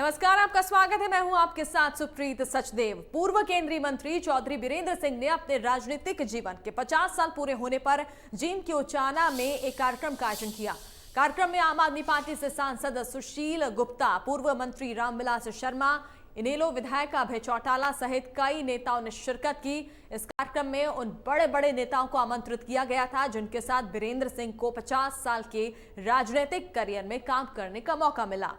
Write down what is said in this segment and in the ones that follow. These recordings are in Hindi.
नमस्कार, आपका स्वागत है। मैं हूं आपके साथ सुप्रीत सचदेव। पूर्व केंद्रीय मंत्री चौधरी बीरेंद्र सिंह ने अपने राजनीतिक जीवन के 50 साल पूरे होने पर जींद के उचाना में एक कार्यक्रम का आयोजन किया। कार्यक्रम में आम आदमी पार्टी से सांसद सुशील गुप्ता, पूर्व मंत्री रामविलास शर्मा, इनेलो विधायक अभय चौटाला सहित कई नेताओं ने शिरकत की। इस कार्यक्रम में उन बड़े बड़े नेताओं को आमंत्रित किया गया था जिनके साथ बीरेंद्र सिंह को 50 साल के राजनीतिक करियर में काम करने का मौका मिला।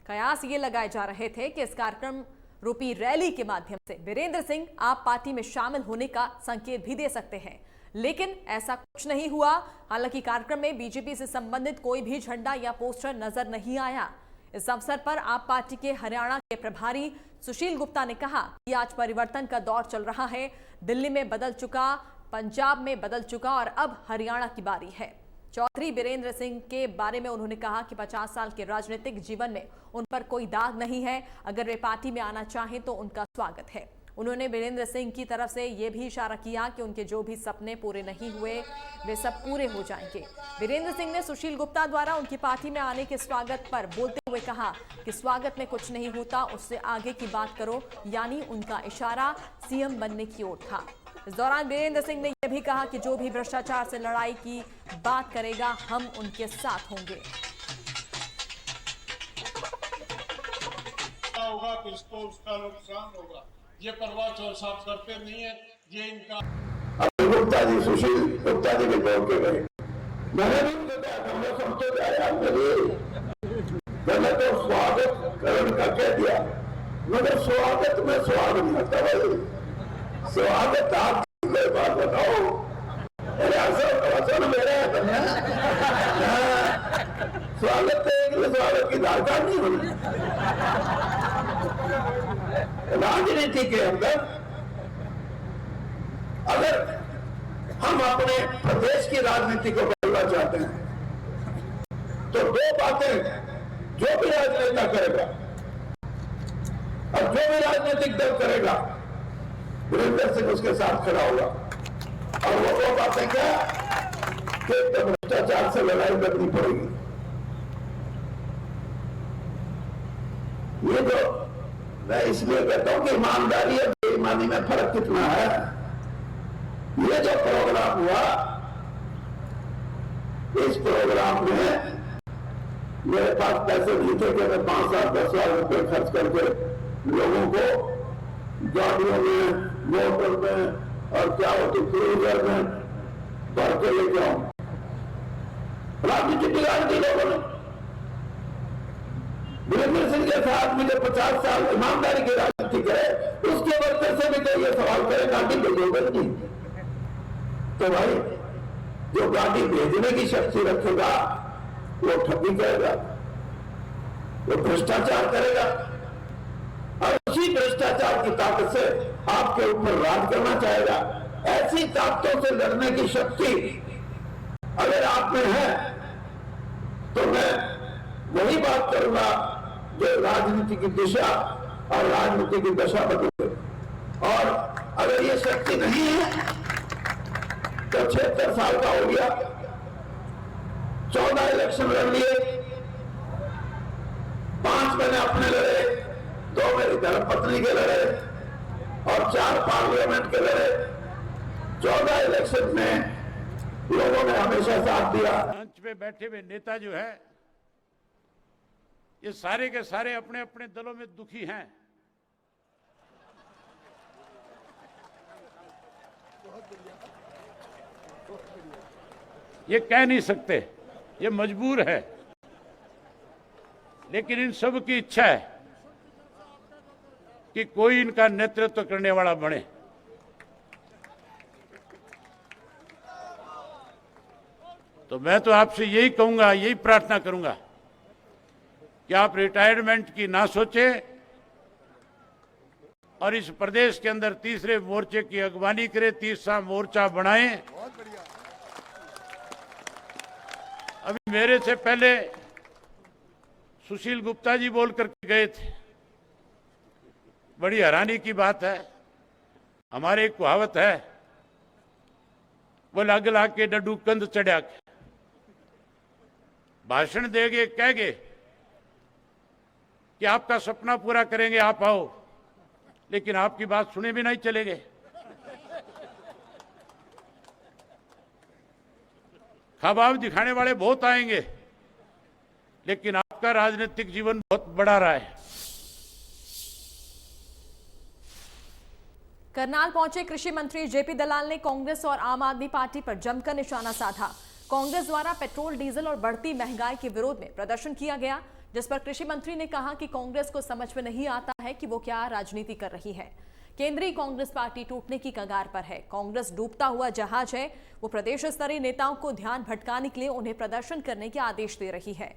कयास ये लगाए जा रहे थे कि इस कार्यक्रम रूपी रैली के माध्यम से बीरेंद्र सिंह आप पार्टी में शामिल होने का संकेत भी दे सकते हैं, लेकिन ऐसा कुछ नहीं हुआ। हालांकि कार्यक्रम में बीजेपी से संबंधित कोई भी झंडा या पोस्टर नजर नहीं आया। इस अवसर पर आप पार्टी के हरियाणा के प्रभारी सुशील गुप्ता ने कहा कि आज परिवर्तन का दौर चल रहा है। दिल्ली में बदल चुका, पंजाब में बदल चुका और अब हरियाणा की बारी है। चौधरी बीरेंद्र सिंह के बारे में उन्होंने कहा कि 50 साल के राजनीतिक जीवन में उन पर कोई दाग नहीं है। अगर वे पार्टी में आना चाहें तो उनका स्वागत है। उन्होंने बीरेंद्र सिंह की तरफ से यह भी इशारा किया कि उनके जो भी सपने पूरे नहीं हुए वे सब पूरे हो जाएंगे। बीरेंद्र सिंह ने सुशील गुप्ता द्वारा उनकी पार्टी में आने के स्वागत पर बोलते हुए कहा कि स्वागत में कुछ नहीं होता, उससे आगे की बात करो, यानी उनका इशारा सीएम बनने की ओर था। इस दौरान बीरेंद्र सिंह ने यह भी कहा कि जो भी भ्रष्टाचार से लड़ाई की बात करेगा हम उनके साथ होंगे। होगा तो इसको उसका नुकसान होगा। ये परवाह चौर साहब करते नहीं है। ये इनका गुप्ता जी, सुशील गुप्ता जी भी बोल के गए। मैंने भी उनको कहा हम लोग समझते जाए मैंने तो स्वागत करण का कह दिया। मगर स्वागत में स्वागत नहीं होता भाई। स्वागत आप कोई बात बताओ। अरे असल मेरा है स्वागत स्वागत की दरकार नहीं होनी। राजनीति के अंदर अगर हम अपने प्रदेश की राजनीति को बदलना चाहते हैं तो दो बातें जो भी राजनेता करेगा और जो भी राजनीतिक दल करेगा बीरेंद्र सिंह उसके साथ खड़ा होगा। और वो दो बातें क्या कि भ्रष्टाचार से लड़ाई लड़नी पड़ेगी। ये जो मैं इसलिए कहता हूं कि ईमानदारी और बेईमानी में फर्क कितना है। ये जो प्रोग्राम हुआ, इस प्रोग्राम में मेरे पास पैसे नहीं थे कि मैं 5 लाख 10 लाख रुपए खर्च करके लोगों को गाड़ियों में, मोटर में और क्या होती क्रूजर में भर के लेके आऊं। राजनीति बिगाड़ दी लोगों ने। बीरेंद्र सिंह के साथ मुझे 50 साल ईमानदारी की राजनीति करे, उसके वर्कर से भी तो ये सवाल करे गाड़ी भेजोगे नहीं। तो भाई जो गाड़ी भेजने की शक्ति रखेगा वो ठगी करेगा, वो भ्रष्टाचार करेगा और उसी भ्रष्टाचार की ताकत से आपके ऊपर राज करना चाहेगा। ऐसी ताकतों से लड़ने की शक्ति अगर आप में है तो मैं वही बात करूंगा जो राजनीति की दिशा और राजनीति की दशा बदले। और अगर ये शक्ति नहीं है तो 76 साल का हो गया, 14 इलेक्शन लड़ लिए, 5 मैंने अपने लड़े, 2 मेरी धर्मपत्नी के लड़े और 4 पार्लियामेंट के लड़े। 14 इलेक्शन में लोगों ने हमेशा साथ दिया। मंच पे बैठे हुए नेता जो है ये सारे के सारे अपने अपने दलों में दुखी हैं। ये कह नहीं सकते, ये मजबूर है, लेकिन इन सब की इच्छा है कि कोई इनका नेतृत्व करने वाला बने। तो मैं तो आपसे यही कहूंगा, यही प्रार्थना करूंगा कि आप रिटायरमेंट की ना सोचें और इस प्रदेश के अंदर तीसरे मोर्चे की अगवानी करें, तीसरा मोर्चा बनाएं। अभी मेरे से पहले सुशील गुप्ता जी बोल करके गए थे। बड़ी हैरानी की बात है, हमारे एक कहावत है, वो लग ला के डड्डू कंध चढ़ा के भाषण देगे कह गए कि आपका सपना पूरा करेंगे, आप आओ, लेकिन आपकी बात सुने भी नहीं चले गए। ख्वाब दिखाने वाले बहुत आएंगे, लेकिन आपका राजनीतिक जीवन बहुत बड़ा रहा है। करनाल पहुंचे कृषि मंत्री जेपी दलाल ने कांग्रेस और आम आदमी पार्टी पर जमकर निशाना साधा। कांग्रेस द्वारा पेट्रोल, डीजल और बढ़ती महंगाई के विरोध में प्रदर्शन किया गया, जिस पर कृषि मंत्री ने कहा कि कांग्रेस को समझ में नहीं आता है कि वो क्या राजनीति कर रही है। केंद्रीय कांग्रेस पार्टी टूटने की कगार पर है। कांग्रेस डूबता हुआ जहाज है। वो प्रदेश स्तरीय नेताओं को ध्यान भटकाने के लिए उन्हें प्रदर्शन करने के आदेश दे रही है।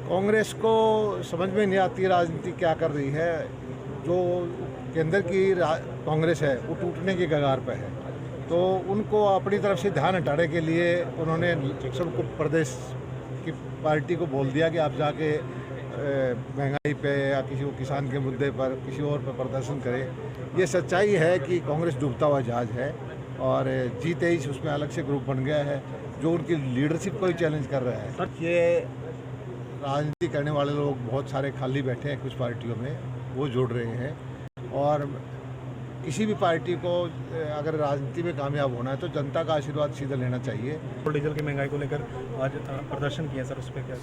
कांग्रेस को समझ में नहीं आती राजनीति क्या कर रही है। जो केंद्र की कांग्रेस है वो टूटने की कगार पर है, तो उनको अपनी तरफ से ध्यान हटाने के लिए उन्होंने सबको प्रदेश की पार्टी को बोल दिया कि आप जाके महंगाई पे या किसी किसान के मुद्दे पर किसी और पर प्रदर्शन करें। ये सच्चाई है कि कांग्रेस डूबता हुआ जहाज है और G23 उसमें अलग से ग्रुप बन गया है जो उनकी लीडरशिप को ही चैलेंज कर रहा है। ये राजनीति करने वाले लोग बहुत सारे खाली बैठे हैं कुछ पार्टियों में, वो जुड़ रहे हैं। और किसी भी पार्टी को अगर राजनीति में कामयाब होना है तो जनता का आशीर्वाद सीधा लेना चाहिए। पेट्रोल डीजल की महंगाई को लेकर आज प्रदर्शन किया सर, उस पर क्या?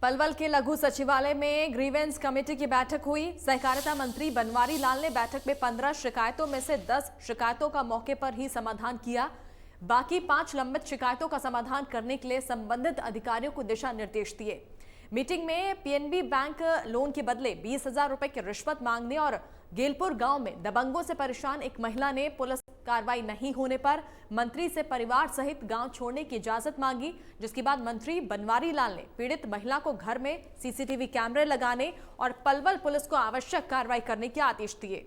पलवल के लघु सचिवालय में ग्रीवेंस कमेटी की बैठक हुई। सहकारिता मंत्री बनवारी लाल ने बैठक में 15 शिकायतों में से 10 शिकायतों का मौके पर ही समाधान किया। बाकी 5 लंबित शिकायतों का समाधान करने के लिए संबंधित अधिकारियों को दिशा निर्देश दिए। मीटिंग में पीएनबी बैंक लोन के बदले 20,000 रुपए की रिश्वत मांगने और गेलपुर गांव में दबंगों से परेशान एक महिला ने पुलिस कार्रवाई नहीं होने पर मंत्री से परिवार सहित गांव छोड़ने की इजाजत मांगी, जिसके बाद मंत्री बनवारी लाल ने पीड़ित महिला को घर में सीसीटीवी कैमरे लगाने और पलवल पुलिस को आवश्यक कार्रवाई करने के आदेश दिए।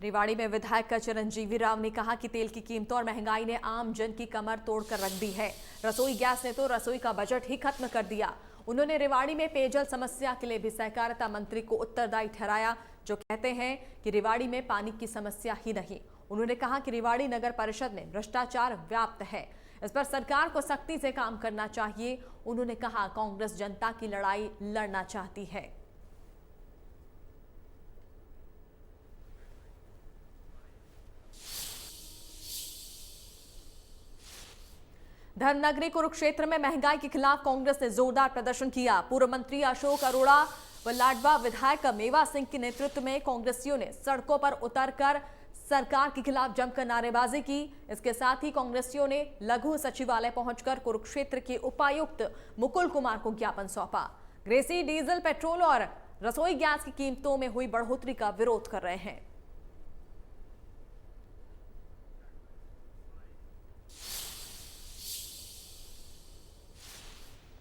रेवाड़ी में विधायक चिरंजीवी राव ने कहा कि तेल की कीमतों और महंगाई ने आम जन की कमर तोड़कर रख दी है। रसोई गैस ने तो रसोई का बजट ही खत्म कर दिया। उन्होंने रेवाड़ी में पेयजल समस्या के लिए भी सहकारिता मंत्री को उत्तरदायी ठहराया, जो कहते हैं कि रेवाड़ी में पानी की समस्या ही नहीं। उन्होंने कहा कि रेवाड़ी नगर परिषद में भ्रष्टाचार व्याप्त है, इस पर सरकार को सख्ती से काम करना चाहिए। उन्होंने कहा कांग्रेस जनता की लड़ाई लड़ना चाहती है। धर्मनगरी कुरुक्षेत्र में महंगाई के खिलाफ कांग्रेस ने जोरदार प्रदर्शन किया। पूर्व मंत्री अशोक अरोड़ा व लाडवा विधायक मेवा सिंह के नेतृत्व में कांग्रेसियों ने सड़कों पर उतरकर सरकार के खिलाफ जमकर नारेबाजी की। इसके साथ ही कांग्रेसियों ने लघु सचिवालय पहुंचकर कुरुक्षेत्र के उपायुक्त मुकुल कुमार को ज्ञापन सौंपा। ग्रेसी डीजल, पेट्रोल और रसोई गैस की कीमतों में हुई बढ़ोतरी का विरोध कर रहे हैं।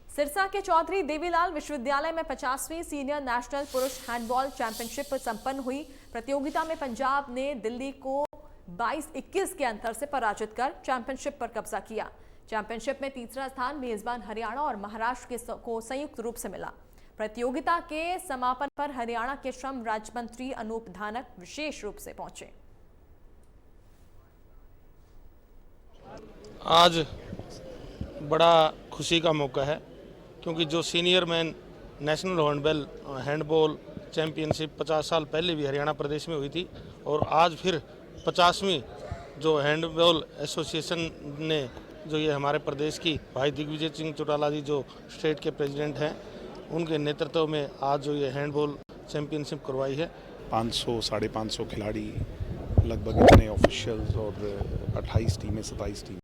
सिरसा के चौधरी देवीलाल विश्वविद्यालय में 50वीं सीनियर नेशनल पुरुष हैंडबॉल चैंपियनशिप संपन्न हुई। प्रतियोगिता में पंजाब ने दिल्ली को 22-21 के अंतर से पराजित कर चैंपियनशिप पर कब्जा किया। चैंपियनशिप में तीसरा स्थान मेजबान हरियाणा और महाराष्ट्र को संयुक्त रूप से मिला। प्रतियोगिता के समापन पर हरियाणा के श्रम राज्य मंत्री अनूप धानक विशेष रूप से पहुंचे। आज बड़ा खुशी का मौका है क्योंकि जो senior man national handball championship 50 साल पहले भी हरियाणा प्रदेश में हुई थी और आज फिर 50वीं जो हैंडबॉल एसोसिएशन ने जो ये हमारे प्रदेश की भाई दिग्विजय सिंह चौटाला जी जो स्टेट के प्रेसिडेंट हैं उनके नेतृत्व में आज जो ये हैंडबॉल चैंपियनशिप करवाई है। 500-550 खिलाड़ी, लगभग इतने ऑफिशियल्स और 28 टीमें 27 टीमें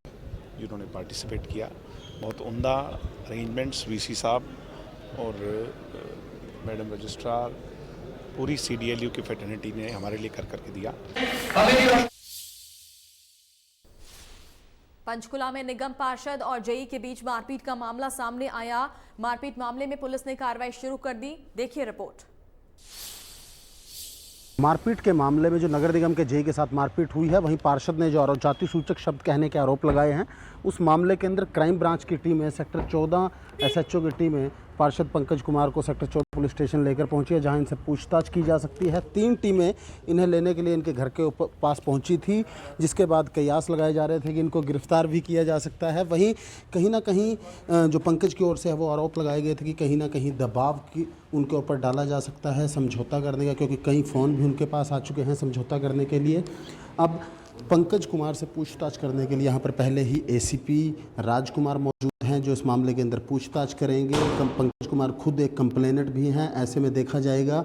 जिन्होंने पार्टिसिपेट किया। बहुत उम्दा अरेंजमेंट्स वीसी साहब और मैडम रजिस्ट्रार, पूरी CDLU की फेटर्निटी ने हमारे लिए करके दिया। पंचकुला में निगम पार्षद और जेई के बीच मारपीट का मामला सामने आया। मारपीट मामले में पुलिस ने कार्रवाई शुरू कर दी। देखिए रिपोर्ट। मारपीट के मामले में जो नगर निगम के जेई के साथ मारपीट हुई है, वहीं पार्षद ने जो जाति सूचक शब्द कहने के आरोप लगाए हैं, उस मामले के अंदर क्राइम ब्रांच की टीम है, सेक्टर 14 एसएचओ की टीम है, पार्षद पंकज कुमार को सेक्टर 14 पुलिस स्टेशन लेकर पहुंची है, जहां इनसे पूछताछ की जा सकती है। 3 टीमें इन्हें लेने के लिए इनके घर के पास पहुंची थी, जिसके बाद कयास लगाए जा रहे थे कि इनको गिरफ्तार भी किया जा सकता है। वहीं कहीं ना कहीं जो पंकज की ओर से है वो आरोप लगाए गए थे कि कहीं ना कहीं दबाव की उनके ऊपर डाला जा सकता है समझौता करने का, क्योंकि कई फ़ोन भी उनके पास आ चुके हैं समझौता करने के लिए। अब पंकज कुमार से पूछताछ करने के लिए यहाँ पर पहले ही एसीपी राजकुमार मौजूद हैं, जो इस मामले के अंदर पूछताछ करेंगे। पंकज कुमार खुद एक कंप्लेनेंट भी हैं। ऐसे में देखा जाएगा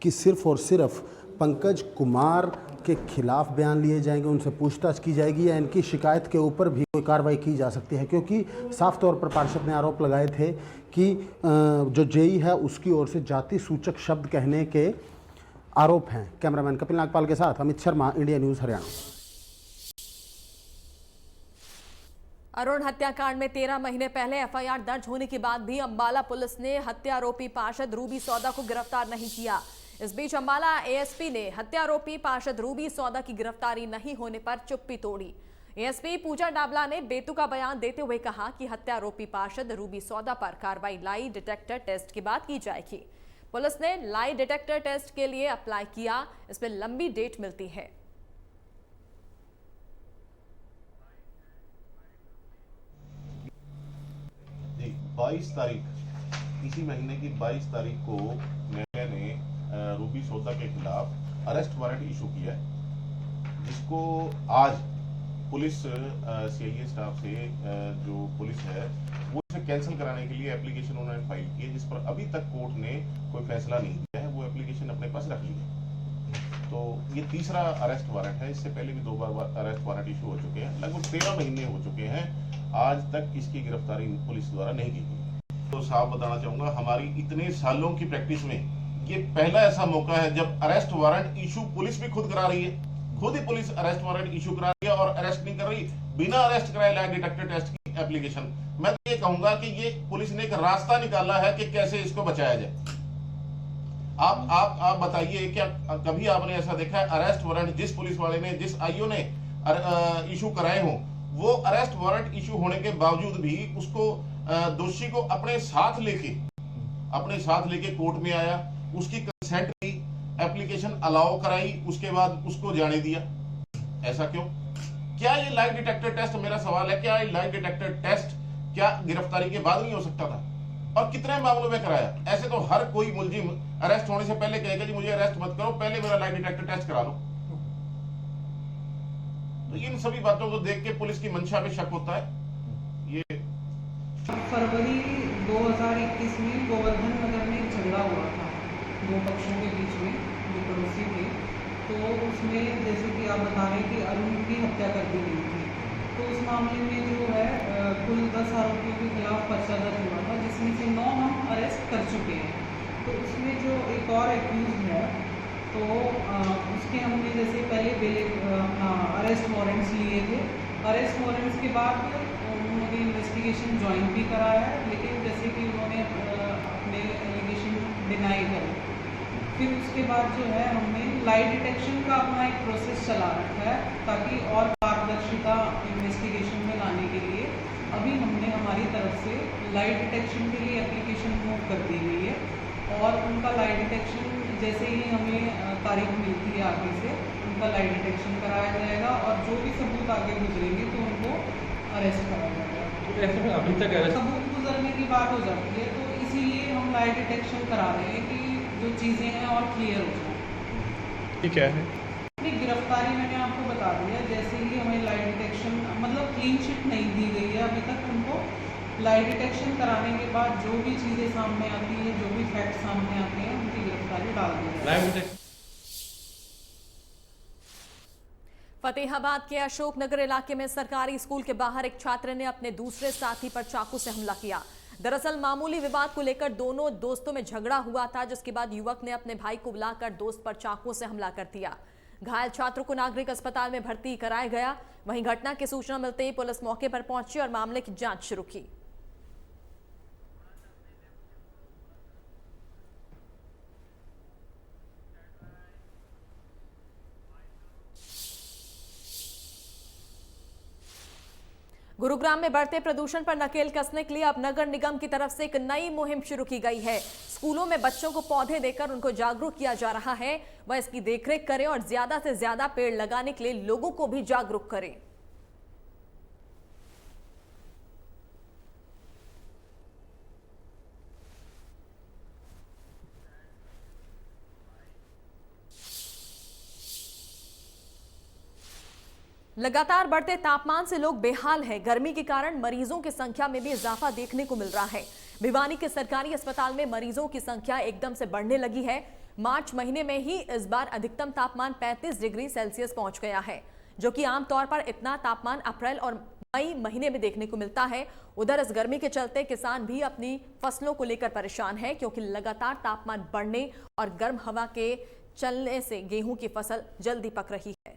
कि सिर्फ और सिर्फ पंकज कुमार के खिलाफ बयान लिए जाएंगे, उनसे पूछताछ की जाएगी, या इनकी शिकायत के ऊपर भी कोई कार्रवाई की जा सकती है, क्योंकि साफ तौर पर पार्षद ने आरोप लगाए थे कि जो जेई है उसकी ओर से जाति सूचक शब्द कहने के आरोप हैं। कैमरामैन कपिल नागपाल के साथ अमित शर्मा, इंडिया न्यूज़ हरियाणा। अरुण हत्याकांड में 13 महीने पहले एफआईआर दर्ज होने के बाद भी अंबाला पुलिस ने हत्या आरोपी पार्षद रूबी सौदा को गिरफ्तार नहीं किया। इस बीच अंबाला एएसपी ने हत्या आरोपी पार्षद रूबी सौदा की गिरफ्तारी नहीं होने पर चुप्पी तोड़ी। एएसपी पूजा डाबला ने बेतुका बयान देते हुए कहा कि हत्या आरोपी पार्षद रूबी सौदा पर कार्रवाई लाई डिटेक्टर टेस्ट के बाद की जाएगी। पुलिस ने लाई डिटेक्टर टेस्ट के लिए अप्लाई किया, इसमें लंबी डेट मिलती है। 22 तारीख, इसी महीने की 22 तारीख को मैंने रूबी सौदा के खिलाफ अरेस्ट वारंट इशू किया है, जिसको आज पुलिस सीआईए स्टाफ से जो पुलिस है वो इसे कैंसिल कराने के लिए एप्लीकेशन उन्होंने फाइल की है, जिस पर अभी तक कोर्ट ने कोई फैसला नहीं दिया है। वो एप्लीकेशन अपने पास रख ली है। तो ये तीसरा अरेस्ट वारंट है। इससे पहले भी 2 बार अरेस्ट वारंट इशू हो चुके हैं। लगभग 13 महीने हो चुके हैं, आज तक इसकी गिरफ्तारी पुलिस द्वारा नहीं की गई। तो साफ बताना चाहूंगा, हमारी इतने सालों की प्रैक्टिस में ये पहला ऐसा मौका है जब अरेस्ट वारंट इशू पुलिस भी खुद करा रही है। खुद ही पुलिस अरेस्ट वारंट इशू करा रही है और अरेस्ट नहीं कर रही, बिना अरेस्ट कराए लाई डिटेक्टर टेस्ट की एप्लीकेशन। मैं तो ये कहूंगा कि ये पुलिस ने एक रास्ता निकाला है कि कैसे इसको बचाया जाए। आप बताइए, क्या कभी आपने ऐसा देखा है अरेस्ट वारंट जिस पुलिस वाले ने, जिस आईओ ने इशू कराए हो, वो अरेस्ट वारंट इशू होने के बावजूद भी उसको दोषी को अपने साथ लेके कोर्ट में आया, उसकी कंसेंट ली, एप्लीकेशन अलाउ कराई, उसके बाद उसको जाने दिया? ऐसा क्यों? क्या ये लाई डिटेक्टर टेस्ट, मेरा सवाल है, क्या ये लाई डिटेक्टर टेस्ट क्या गिरफ्तारी के बाद नहीं हो सकता था? और कितने मामलों में कराया? ऐसे तो हर कोई मुलजिम अरेस्ट होने से पहले कहेगा जी मुझे अरेस्ट मत करो, पहले मेरा लाई डिटेक्टर टेस्ट करा लो। तो इन सभी बातों को देख के पुलिस की मंशा पे शक होता है। ये फरवरी 2021 में गोवर्धन नगर में झगड़ा हुआ था 2 पक्षों के बीच में, जो पड़ोसी थे। तो उसमें जैसे कि आप बता रहे हैं कि अरुण की हत्या कर दी गई थी। तो उस मामले में जो है कुल 10 आरोपियों के खिलाफ पर्चा दर्ज हुआ था, जिसमें से 9 हम अरेस्ट कर चुके हैं। तो उसमें जो एक और एक्यूज है, तो उसके हमने जैसे पहले अपना अरेस्ट वारंट्स लिए थे। अरेस्ट वारंट्स के बाद उन्होंने इन्वेस्टिगेशन ज्वाइन भी कराया है, लेकिन जैसे कि उन्होंने अपने एलिगेशन डिनाई करे। फिर उसके बाद जो है हमने लाई डिटेक्शन का अपना एक प्रोसेस चला रखा है, ताकि और पारदर्शिता इन्वेस्टिगेशन में लाने के लिए अभी हमने हमारी तरफ से लाई डिटेक्शन के लिए एप्लीकेशन मूव कर दी गई है। और उनका लाई डिटेक्शन जैसे ही हमें तारीख मिलती है आगे से, उनका लाई डिटेक्शन कराया जाएगा और जो भी सबूत आगे गुजरेंगे तो उनको अरेस्ट कराया जाएगा। तो ऐसे में अभी तक सबूत गुजरने की बात हो जाती है, तो इसीलिए हम लाई डिटेक्शन करा रहे हैं कि जो चीज़ें हैं और क्लियर हो जाए। ये क्या है? गिरफ्तारी मैंने आपको बता दिया, जैसे ही हमें लाई डिटेक्शन मतलब क्लीन चिट नहीं दी गई है अभी तक। उनको लाई डिटेक्शन कराने के बाद जो भी चीज़ें सामने आती हैं, जो भी फैक्ट सामने आते हैं, उनकी गिरफ्तारी डाल दी जाएगी। फतेहाबाद के अशोकनगर इलाके में सरकारी स्कूल के बाहर एक छात्र ने अपने दूसरे साथी पर चाकू से हमला किया। दरअसल मामूली विवाद को लेकर दोनों दोस्तों में झगड़ा हुआ था, जिसके बाद युवक ने अपने भाई को बुलाकर दोस्त पर चाकू से हमला कर दिया। घायल छात्र को नागरिक अस्पताल में भर्ती कराया गया। वहीं घटना की सूचना मिलते ही पुलिस मौके पर पहुंची और मामले की जांच शुरू की। गुरुग्राम में बढ़ते प्रदूषण पर नकेल कसने के लिए अब नगर निगम की तरफ से एक नई मुहिम शुरू की गई है। स्कूलों में बच्चों को पौधे देकर उनको जागरूक किया जा रहा है। वह इसकी देखरेख करें और ज्यादा से ज्यादा पेड़ लगाने के लिए लोगों को भी जागरूक करें। लगातार बढ़ते तापमान से लोग बेहाल हैं। गर्मी के कारण मरीजों की संख्या में भी इजाफा देखने को मिल रहा है। भिवानी के सरकारी अस्पताल में मरीजों की संख्या एकदम से बढ़ने लगी है। मार्च महीने में ही इस बार अधिकतम तापमान 35 डिग्री सेल्सियस पहुंच गया है, जो कि आमतौर पर इतना तापमान अप्रैल और मई महीने में देखने को मिलता है। उधर इस गर्मी के चलते किसान भी अपनी फसलों को लेकर परेशान है, क्योंकि लगातार तापमान बढ़ने और गर्म हवा के चलने से गेहूं की फसल जल्दी पक रही है।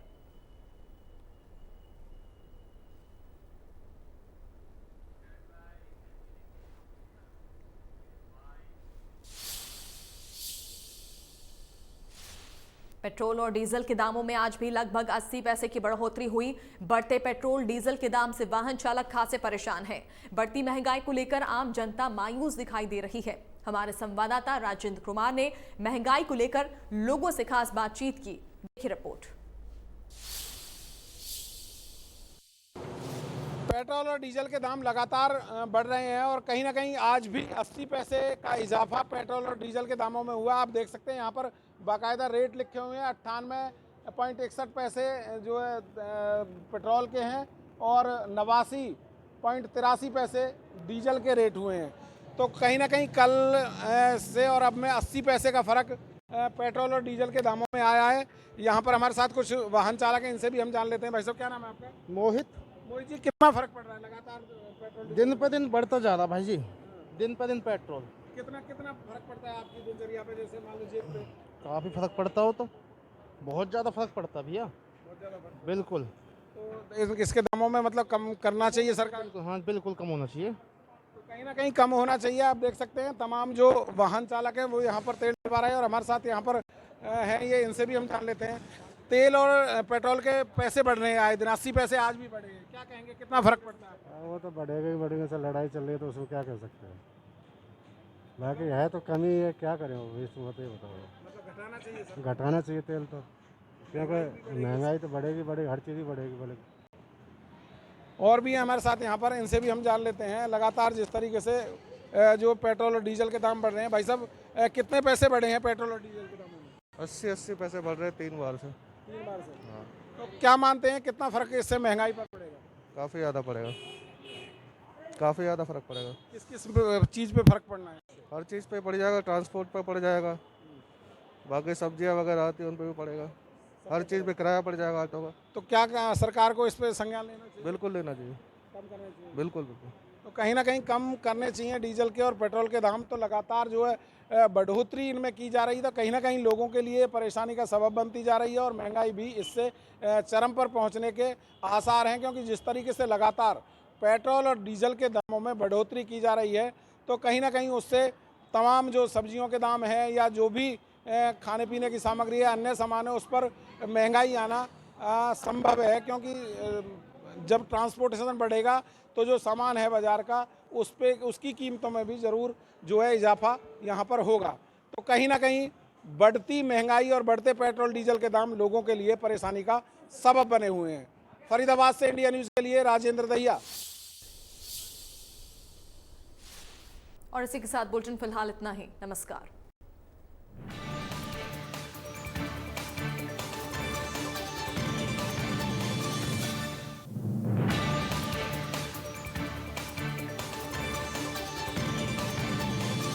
पेट्रोल और डीजल के दामों में आज भी लगभग 80 पैसे की बढ़ोतरी हुई। बढ़ते पेट्रोल डीजल के दाम से वाहन चालक खासे परेशान हैं। बढ़ती महंगाई को लेकर आम जनता मायूस दिखाई दे रही है। हमारे संवाददाता राजेंद्र कुमार ने महंगाई को लेकर लोगों से खास बातचीत की। देखिए रिपोर्ट। पेट्रोल और डीजल के दाम लगातार बढ़ रहे हैं और कहीं ना कहीं आज भी 80 पैसे का इजाफा पेट्रोल और डीजल के दामों में हुआ। आप देख सकते हैं यहाँ पर बाकायदा रेट लिखे हुए हैं। 98.61 पैसे जो है पेट्रोल के हैं और 89.83 पैसे डीजल के रेट हुए हैं। तो कहीं ना कहीं कल से और अब में 80 पैसे का फ़र्क पेट्रोल और डीजल के दामों में आया है। यहाँ पर हमारे साथ कुछ वाहन चालक हैं, इनसे भी हम जान लेते हैं। भाई साहब, क्या नाम है आपका? मोहित जी, कितना फर्क पड़ रहा है लगातार पेट्रोल दिन पे दिन बढ़ता जा रहा भाई जी, दिन पे दिन पेट्रोल। कितना फर्क पड़ता है आपकी दिनचर्या पे? जैसे मान लीजिए काफ़ी फर्क पड़ता हो तो बहुत ज़्यादा फर्क पड़ता भैया, बहुत ज़्यादा फर्क। बिल्कुल। तो इसके दामों में मतलब कम करना चाहिए सरकार को? हाँ बिल्कुल कम होना चाहिए। तो कहीं ना कहीं कम होना चाहिए। आप देख सकते हैं तमाम जो वाहन चालक हैं वो यहाँ पर तेल डलवा रहे हैं और हमारे साथ यहाँ पर हैं ये, इनसे भी हम जान लेते हैं। तेल और पेट्रोल के पैसे बढ़ रहे हैं आए दिन, 80 पैसे आज भी बढ़े हैं। क्या कहेंगे, कितना फर्क पड़ता है? वो तो बढ़ेगा ही बढ़ेगा, से लड़ाई चल रही है तो उसको क्या कर सकते हैं। बाकी है तो कमी है, क्या करें वो इस मत ही बताओ। मतलब घटाना चाहिए सर? घटाना चाहिए तेल तो, क्योंकि महंगाई तो बढ़ेगी, हर चीज़ ही बढ़ेगी। और भी हमारे साथ यहाँ पर, इनसे भी हम जान लेते हैं। लगातार जिस तरीके से जो पेट्रोल और डीजल के दाम बढ़ रहे हैं, भाई साहब कितने पैसे बढ़े हैं पेट्रोल और डीजल के दामों में? 80 पैसे बढ़ रहे हैं 3 बार से। 3 बार से? हाँ। तो क्या मानते हैं कितना फर्क इससे महंगाई पर पड़ेगा? काफ़ी ज़्यादा पड़ेगा, काफ़ी ज़्यादा फर्क पड़ेगा। किस किस चीज़ पे फर्क पड़ना है? हर चीज़ पे पड़ जाएगा, ट्रांसपोर्ट पे पड़ जाएगा, बाकी सब्जियां वगैरह आती हैं उन पे भी पड़ेगा, हर चीज़ पे किराया पड़ जाएगा ऑटो का। तो क्या सरकार को इस पे संज्ञान लेना चाहिए? बिल्कुल लेना चाहिए, कम करना चाहिए। बिल्कुल। तो कहीं ना कहीं कम करने चाहिए डीजल के और पेट्रोल के दाम। तो लगातार जो है बढ़ोतरी इनमें की जा रही है, तो कहीं ना कहीं लोगों के लिए परेशानी का सबब बनती जा रही है और महंगाई भी इससे चरम पर पहुंचने के आसार हैं। क्योंकि जिस तरीके से लगातार पेट्रोल और डीजल के दामों में बढ़ोतरी की जा रही है, तो कहीं ना कहीं उससे तमाम जो सब्जियों के दाम हैं या जो भी खाने पीने की सामग्री है, अन्य सामान है, उस पर महंगाई आना संभव है। क्योंकि जब ट्रांसपोर्टेशन बढ़ेगा तो जो सामान है बाज़ार का, उस पे उसकी कीमतों में भी ज़रूर जो है इजाफा यहाँ पर होगा। तो कहीं ना कहीं बढ़ती महंगाई और बढ़ते पेट्रोल डीजल के दाम लोगों के लिए परेशानी का सबब बने हुए हैं। फरीदाबाद से इंडिया न्यूज़ के लिए राजेंद्र दहिया। और इसी के साथ बुलेटिन फिलहाल इतना ही। नमस्कार।